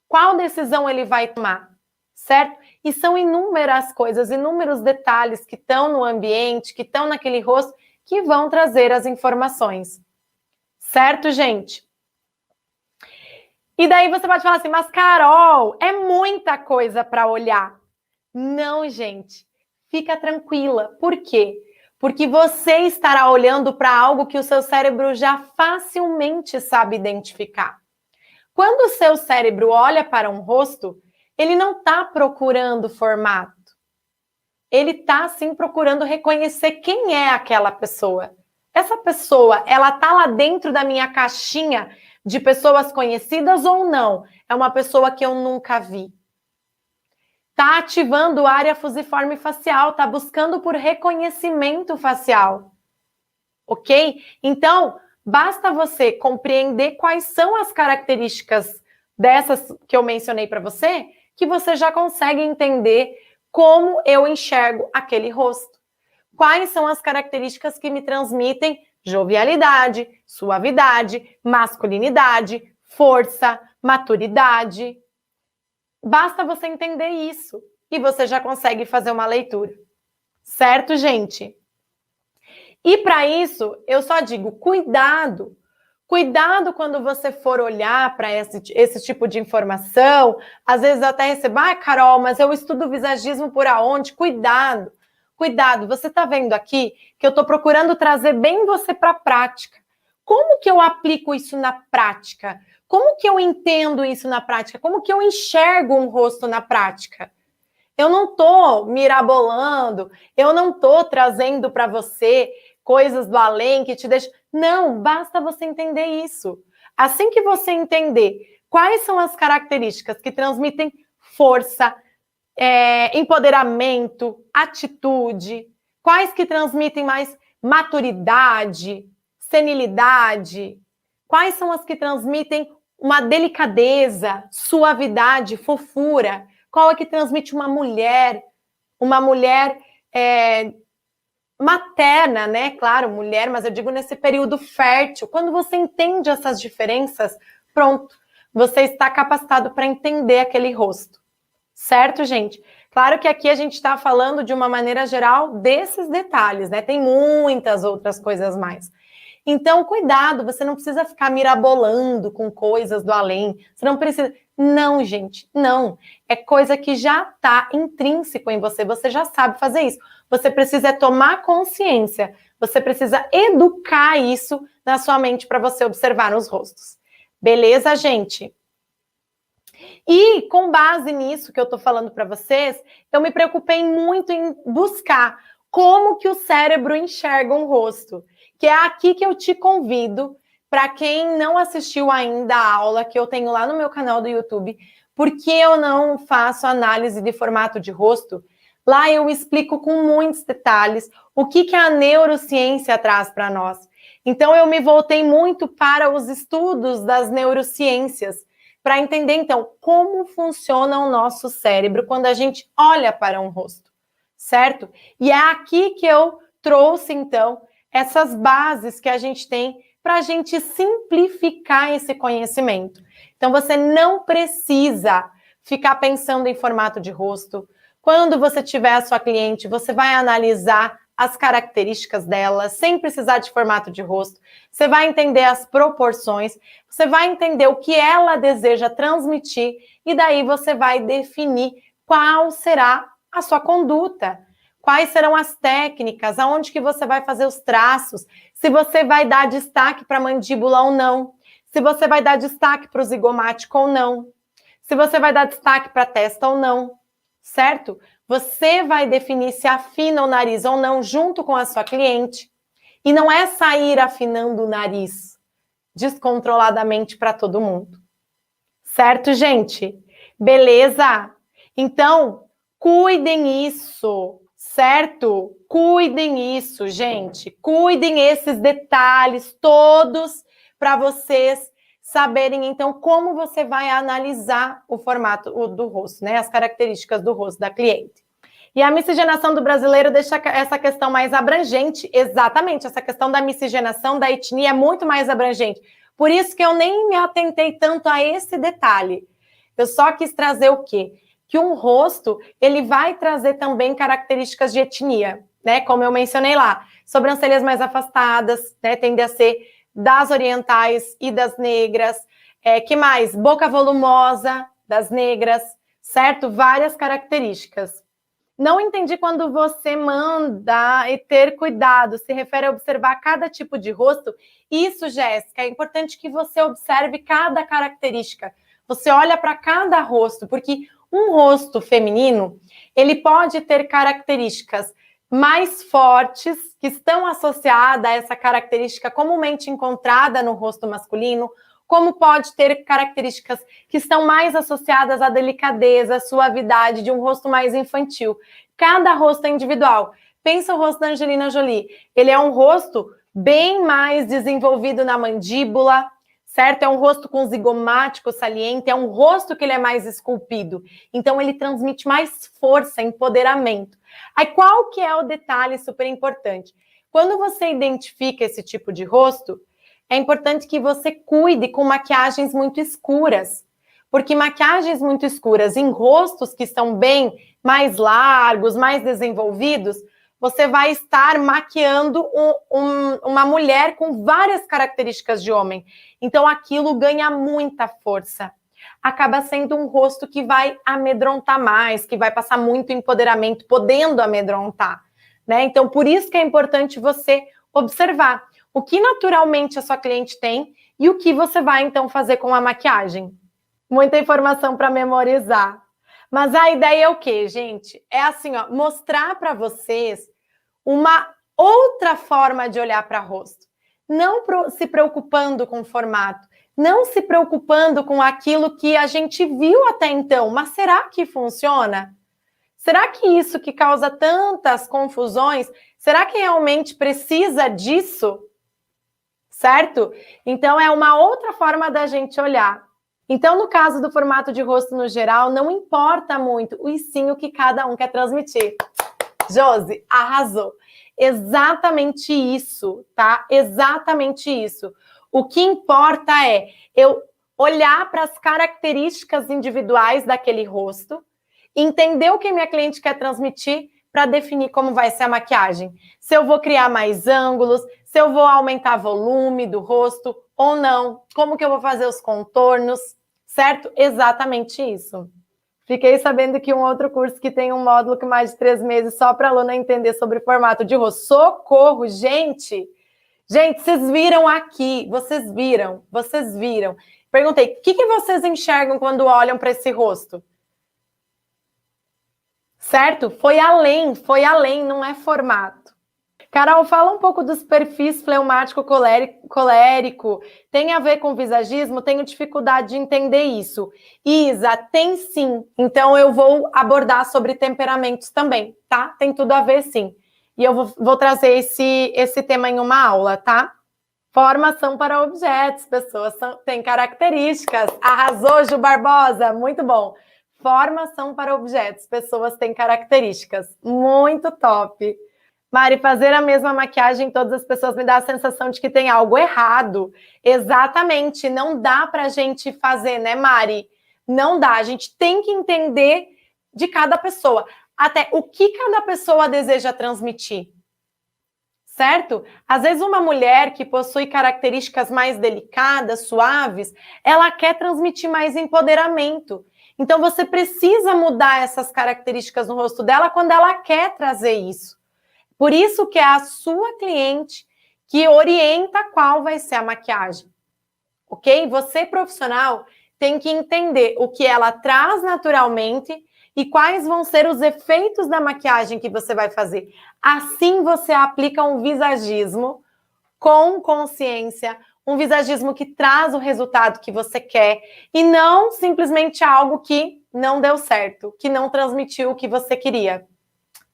[SPEAKER 1] qual decisão ele vai tomar, certo? E são inúmeras coisas, inúmeros detalhes que estão no ambiente, que estão naquele rosto, que vão trazer as informações. Certo, gente? E daí você pode falar assim, mas Carol, é muita coisa para olhar. Não, gente. Fica tranquila. Por quê? Porque você estará olhando para algo que o seu cérebro já facilmente sabe identificar. Quando o seu cérebro olha para um rosto, ele não está procurando formato. Ele está, sim, procurando reconhecer quem é aquela pessoa. Essa pessoa, ela está lá dentro da minha caixinha de pessoas conhecidas ou não? É uma pessoa que eu nunca vi. Está ativando a área fusiforme facial, está buscando por reconhecimento facial. Ok? Então, basta você compreender quais são as características dessas que eu mencionei para você, que você já consegue entender como eu enxergo aquele rosto. Quais são as características que me transmitem jovialidade, suavidade, masculinidade, força, maturidade. Basta você entender isso e você já consegue fazer uma leitura. Certo, gente? E para isso, eu só digo, cuidado. Cuidado quando você for olhar para esse tipo de informação. Às vezes eu até recebo, Carol, mas eu estudo visagismo por aonde? Cuidado. Cuidado, você está vendo aqui que eu estou procurando trazer bem você para a prática. Como que eu aplico isso na prática? Como que eu entendo isso na prática? Como que eu enxergo um rosto na prática? Eu não estou mirabolando, eu não estou trazendo para você coisas do além que te deixam. Não, basta você entender isso. Assim que você entender quais são as características que transmitem força, empoderamento, atitude, quais que transmitem mais maturidade, senilidade, quais são as que transmitem uma delicadeza, suavidade, fofura, qual é que transmite uma mulher materna, né? Claro, mulher, mas eu digo nesse período fértil. Quando você entende essas diferenças, pronto, você está capacitado para entender aquele rosto. Certo, gente? Claro que aqui a gente está falando de uma maneira geral desses detalhes, né? Tem muitas outras coisas mais. Então, cuidado, você não precisa ficar mirabolando com coisas do além. Você não precisa. Não, gente, não. É coisa que já está intrínseco em você. Você já sabe fazer isso. Você precisa tomar consciência. Você precisa educar isso na sua mente para você observar nos rostos. Beleza, gente? E com base nisso que eu estou falando para vocês, eu me preocupei muito em buscar como que o cérebro enxerga um rosto. Que é aqui que eu te convido, para quem não assistiu ainda a aula que eu tenho lá no meu canal do YouTube, porque eu não faço análise de formato de rosto. Lá eu explico com muitos detalhes o que a neurociência traz para nós. Então eu me voltei muito para os estudos das neurociências, para entender, então, como funciona o nosso cérebro quando a gente olha para um rosto, certo? E é aqui que eu trouxe, então, essas bases que a gente tem para a gente simplificar esse conhecimento. Então, você não precisa ficar pensando em formato de rosto. Quando você tiver a sua cliente, você vai analisar as características dela, sem precisar de formato de rosto. Você vai entender as proporções, você vai entender o que ela deseja transmitir, e daí você vai definir qual será a sua conduta, quais serão as técnicas, aonde que você vai fazer os traços, se você vai dar destaque para a mandíbula ou não, se você vai dar destaque para o zigomático ou não, se você vai dar destaque para a testa ou não, certo? Você vai definir se afina o nariz ou não junto com a sua cliente. E não é sair afinando o nariz descontroladamente para todo mundo. Certo, gente? Beleza? Então, cuidem isso, certo? Cuidem isso, gente. Cuidem esses detalhes todos para vocês saberem, então, como você vai analisar o formato do rosto, né? As características do rosto da cliente. E a miscigenação do brasileiro deixa essa questão mais abrangente. Exatamente, essa questão da miscigenação, da etnia é muito mais abrangente. Por isso que eu nem me atentei tanto a esse detalhe. Eu só quis trazer o quê? Que um rosto, ele vai trazer também características de etnia, né? Como eu mencionei lá, sobrancelhas mais afastadas, né? Tende a ser das orientais e das negras. Que mais? Boca volumosa das negras, certo? Várias características. Não entendi quando você manda e ter cuidado, se refere a observar cada tipo de rosto. Isso, Jéssica, é importante que você observe cada característica. Você olha para cada rosto, porque um rosto feminino, ele pode ter características mais fortes, que estão associadas a essa característica comumente encontrada no rosto masculino, como pode ter características que estão mais associadas à delicadeza, à suavidade de um rosto mais infantil. Cada rosto é individual. Pensa o rosto da Angelina Jolie. Ele é um rosto bem mais desenvolvido na mandíbula, certo? É um rosto com zigomático saliente, é um rosto que ele é mais esculpido. Então, ele transmite mais força, empoderamento. Aí, qual que é o detalhe super importante? Quando você identifica esse tipo de rosto, é importante que você cuide com maquiagens muito escuras, porque maquiagens muito escuras em rostos que são bem mais largos, mais desenvolvidos, você vai estar maquiando uma mulher com várias características de homem. Então, aquilo ganha muita força. Acaba sendo um rosto que vai amedrontar mais, que vai passar muito empoderamento, podendo amedrontar, né? Então, por isso que é importante você observar o que naturalmente a sua cliente tem e o que você vai, então, fazer com a maquiagem. Muita informação para memorizar. Mas a ideia é o quê, gente? É assim, ó, mostrar para vocês uma outra forma de olhar para rosto. Não se preocupando com o formato, não se preocupando com aquilo que a gente viu até então. Mas será que funciona? Será que isso que causa tantas confusões, será que realmente precisa disso? Certo? Então, é uma outra forma da gente olhar. Então, no caso do formato de rosto no geral, não importa muito, e sim o que cada um quer transmitir. Josi, arrasou. Exatamente isso, tá? Exatamente isso. O que importa é eu olhar para as características individuais daquele rosto, entender o que minha cliente quer transmitir para definir como vai ser a maquiagem. Se eu vou criar mais ângulos, se eu vou aumentar volume do rosto ou não, como que eu vou fazer os contornos, certo? Exatamente isso. Fiquei sabendo que um outro curso que tem um módulo com mais de 3 meses só para aluna entender sobre formato de rosto. Socorro, gente! Gente, vocês viram aqui, vocês viram. Perguntei, o que vocês enxergam quando olham para esse rosto? Certo? Foi além, não é formato. Carol, fala um pouco dos perfis fleumático colérico. Tem a ver com visagismo? Tenho dificuldade de entender isso. Isa, tem sim. Então eu vou abordar sobre temperamentos também, tá? Tem tudo a ver sim. E eu vou trazer esse tema em uma aula, tá? Formação para objetos, pessoas têm características. Arrasou, Ju Barbosa, muito bom. Formação para objetos, pessoas têm características. Muito top. Mari, fazer a mesma maquiagem em todas as pessoas me dá a sensação de que tem algo errado. Exatamente, não dá para a gente fazer, né, Mari? Não dá, a gente tem que entender de cada pessoa. Até o que cada pessoa deseja transmitir. Certo? Às vezes uma mulher que possui características mais delicadas, suaves, ela quer transmitir mais empoderamento. Então você precisa mudar essas características no rosto dela quando ela quer trazer isso. Por isso que é a sua cliente que orienta qual vai ser a maquiagem. Ok? Você, profissional, tem que entender o que ela traz naturalmente e quais vão ser os efeitos da maquiagem que você vai fazer. Assim você aplica um visagismo com consciência, um visagismo que traz o resultado que você quer e não simplesmente algo que não deu certo, que não transmitiu o que você queria,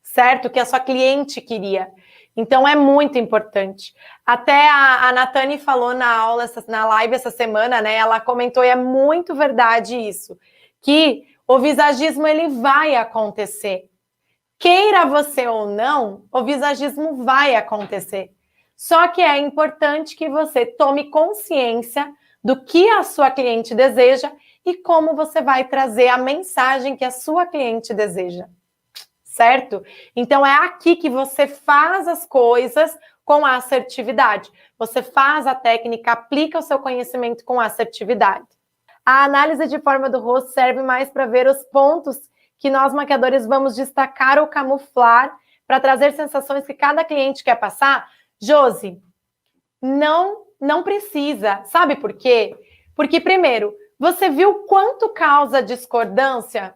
[SPEAKER 1] certo? Que a sua cliente queria. Então é muito importante. Até a Natane falou na aula, na live essa semana, né? Ela comentou, e é muito verdade isso, que o visagismo ele vai acontecer. Queira você ou não, o visagismo vai acontecer. Só que é importante que você tome consciência do que a sua cliente deseja e como você vai trazer a mensagem que a sua cliente deseja. Certo? Então é aqui que você faz as coisas com assertividade. Você faz a técnica, aplica o seu conhecimento com assertividade. A análise de forma do rosto serve mais para ver os pontos que nós maquiadores vamos destacar ou camuflar para trazer sensações que cada cliente quer passar. Josi, não precisa. Sabe por quê? Porque, primeiro, você viu quanto causa discordância?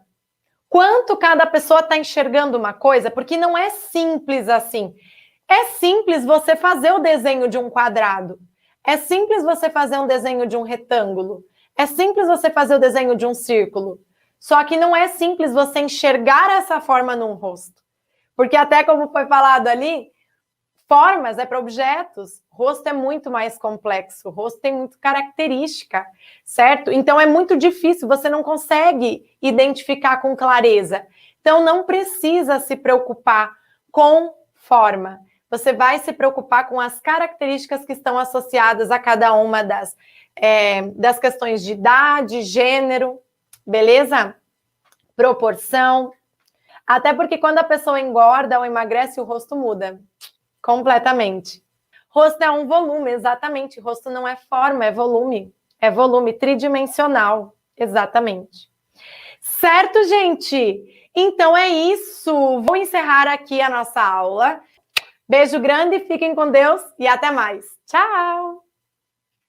[SPEAKER 1] Quanto cada pessoa está enxergando uma coisa? Porque não é simples assim. É simples você fazer o desenho de um quadrado. É simples você fazer um desenho de um retângulo. É simples você fazer o desenho de um círculo. Só que não é simples você enxergar essa forma num rosto. Porque até como foi falado ali, formas é para objetos. Rosto é muito mais complexo. O rosto tem muita característica, certo? Então é muito difícil, você não consegue identificar com clareza. Então não precisa se preocupar com forma. Você vai se preocupar com as características que estão associadas a cada uma das questões de idade, gênero, beleza? Proporção. Até porque quando a pessoa engorda ou emagrece, o rosto muda completamente. Rosto é um volume, exatamente. Rosto não é forma, é volume. É volume tridimensional, exatamente. Certo, gente? Então é isso. Vou encerrar aqui a nossa aula. Beijo grande, fiquem com Deus e até mais. Tchau!